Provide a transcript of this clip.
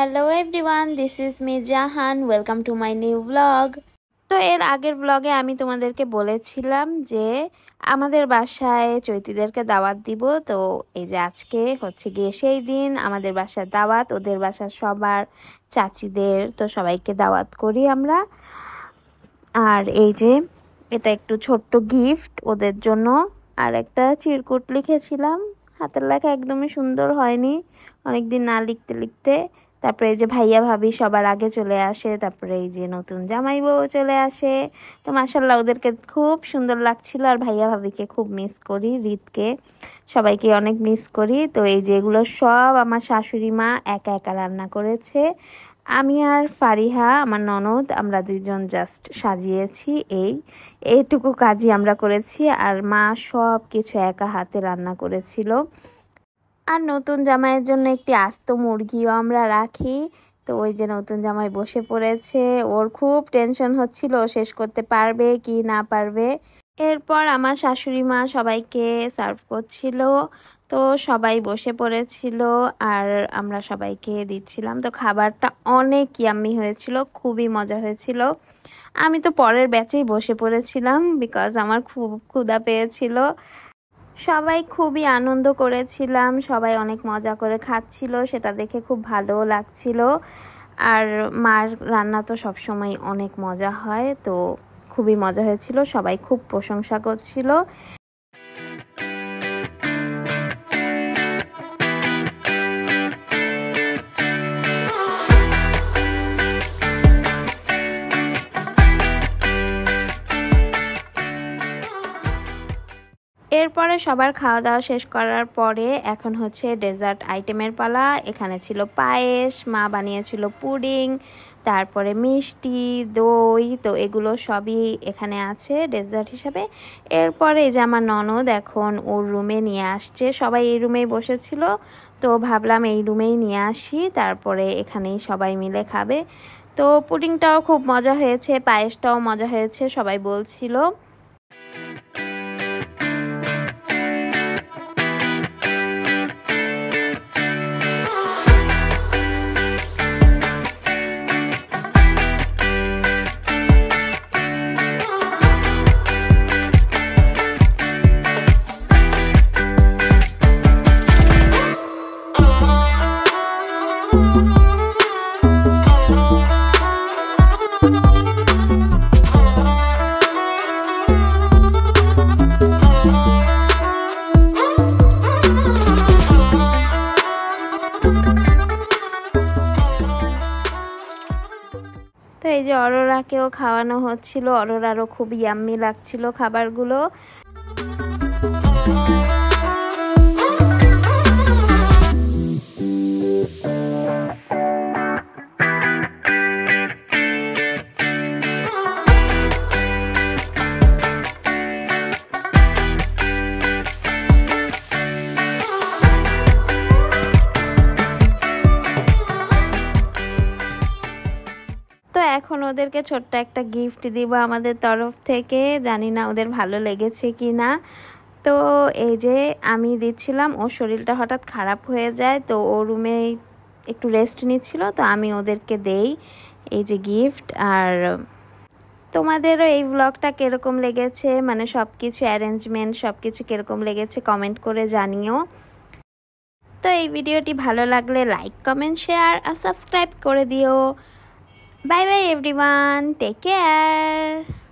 Hello everyone, this is me Jahan. Welcome to my new blog. তো এর আগের ব্লগে আমি তোমাদেরকে বলেছিলাম যে আমাদের বাসায় চৈতিদেরকে দাওয়াত দিব। তো এই যে আজকে হচ্ছে গিয়ে সেই দিন, আমাদের বাসার দাওয়াত, ওদের বাসার সবার চাচিদের তো সবাইকে দাওয়াত করি আমরা। আর এই যে এটা একটু ছোট্ট গিফট ওদের জন্য, আর একটা চিরকুট লিখেছিলাম, হাতের লেখা একদমই সুন্দর হয়নি, অনেকদিন না লিখতে লিখতে। তারপরে এই যে ভাইয়া ভাবি সবার আগে চলে আসে, তারপরে এই যে নতুন জামাই বউ চলে আসে। তো মাশাল্লাহ ওদেরকে খুব সুন্দর লাগছিল, আর ভাইয়া ভাবিকে খুব মিস করি, রিতকে, সবাইকে অনেক মিস করি। তো এই যে এগুলো সব আমার শাশুড়ি মা একা একা রান্না করেছে। আমি আর ফারিহা আমার ননদ আমরা দুইজন জাস্ট সাজিয়েছি, এইটুকু কাজই আমরা করেছি। আর মা সব কিছু একা হাতে রান্না করেছিল। আর নতুন জামাইয়ের জন্য একটি আস্ত মুরগিও আমরা রাখি। তো ওই যে নতুন জামাই বসে পড়েছে, ওর খুব টেনশন হচ্ছিল শেষ করতে পারবে কি না পারবে। এরপর আমার শাশুড়ি মা সবাইকে সার্ভ করছিল, তো সবাই বসে পড়েছিল আর আমরা সবাইকে দিচ্ছিলাম। তো খাবারটা অনেক ইয়াম্মি হয়েছিল, খুবই মজা হয়েছিল। আমি তো পরের ব্যাচেই বসে পড়েছিলাম বিকজ আমার খুব ক্ষুধা পেয়েছিল। সবাই খুবই আনন্দ করেছিলাম, সবাই অনেক মজা করে খাচ্ছিল, সেটা দেখে খুব ভালোও লাগছিল। আর মার রান্না তো সবসময় অনেক মজা হয়, তো খুবই মজা হয়েছিল, সবাই খুব প্রশংসা করছিল। এরপরে সবার খাওয়া দাওয়া শেষ করার পরে এখন হচ্ছে ডেজার্ট আইটেমের পালা। এখানে ছিল পায়েস, মা বানিয়েছিল পুডিং, তারপরে মিষ্টি, দই, তো এগুলো সবই এখানে আছে ডেজার্ট হিসাবে। এরপরে এই যে আমার ননদ এখন ওর রুমে নিয়ে আসছে, সবাই এই রুমেই বসেছিল, তো ভাবলাম এই রুমেই নিয়ে আসি, তারপরে এখানেই সবাই মিলে খাবে। তো পুডিংটাও খুব মজা হয়েছে, পায়েসটাও মজা হয়েছে, সবাই বলছিল। তো এই যে অরোরাকেও খাওয়ানো হচ্ছিল, অরোরারও খুব ইয়াম্মি লাগছিল খাবারগুলো। তো এখন ওদেরকে ছোট্ট একটা গিফট দিব আমাদের তরফ থেকে, জানি না ওদের ভালো লেগেছে কি না। তো এই যে আমি দিচ্ছিলাম, ওর শরীরটা হঠাৎ খারাপ হয়ে যায়, তো ও রুমে একটু রেস্ট নিচ্ছিল, তো আমি ওদেরকে দেই এই যে গিফট। আর তোমাদেরও এই ব্লগটা কীরকম লেগেছে, মানে সব কিছু অ্যারেঞ্জমেন্ট সব কিছু কীরকম লেগেছে কমেন্ট করে জানিও। তো এই ভিডিওটি ভালো লাগলে লাইক, কমেন্ট, শেয়ার আর সাবস্ক্রাইব করে দিও। Bye bye everyone, take care.